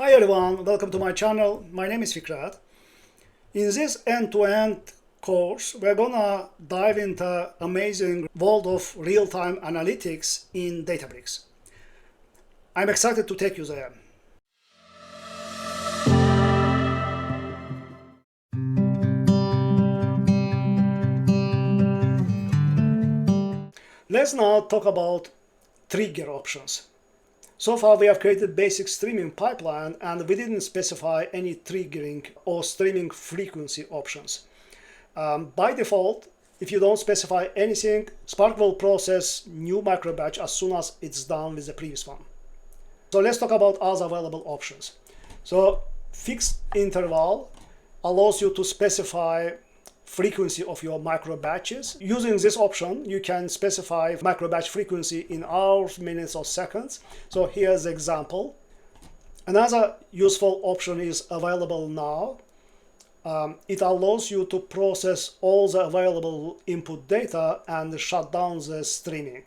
Hi everyone, welcome to my channel. My name is Fikret. In this end-to-end course, we're gonna dive into amazing world of real-time analytics in Databricks. I'm excited to take you there. Let's now talk about trigger options. So far we have created basic streaming pipeline and we didn't specify any triggering or streaming frequency options. By default, if you don't specify anything, Spark will process new micro batch as soon as it's done with the previous one. So let's talk about other available options. So fixed interval allows you to specify frequency of your micro batches. Using this option, you can specify micro batch frequency in hours, minutes, or seconds. So here's the example. Another useful option is available now. It allows you to process all the available input data and shut down the streaming.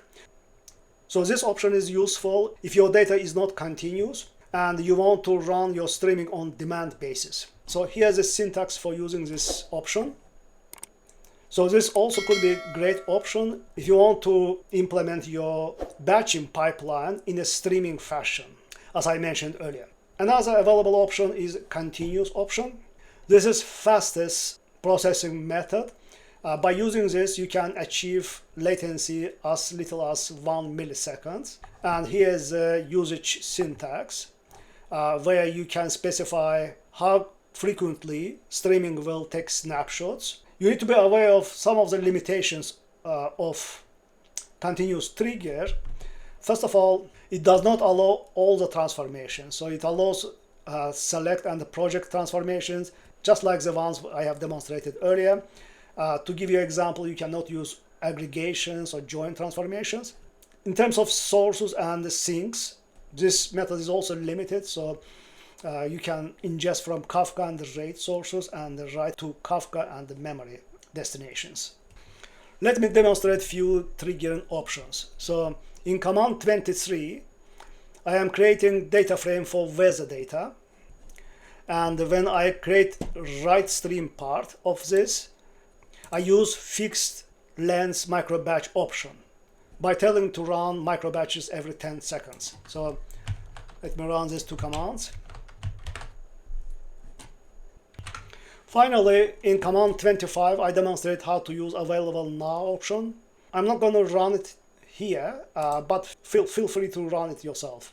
So this option is useful if your data is not continuous and you want to run your streaming on demand basis. So here's the syntax for using this option. So this also could be a great option if you want to implement your batching pipeline in a streaming fashion, as I mentioned earlier. Another available option is continuous option. This is fastest processing method. By using this, you can achieve latency as little as 1 millisecond. And here's the usage syntax, where you can specify how frequently streaming will take snapshots. You need to be aware of some of the limitations of continuous trigger. First of all, it does not allow all the transformations. So it allows select and project transformations, just like the ones I have demonstrated earlier. To give you an example, you cannot use aggregations or join transformations. In terms of sources and sinks, this method is also limited. So you can ingest from Kafka and the RAID sources and write to Kafka and the memory destinations. Let me demonstrate a few triggering options. So in command 23, I am creating data frame for weather data. And when I create write stream part of this, I use fixed length micro batch option by telling to run micro batches every 10 seconds. So let me run these two commands. Finally, in command 25, I demonstrate how to use available now option. I'm not going to run it here, but feel free to run it yourself.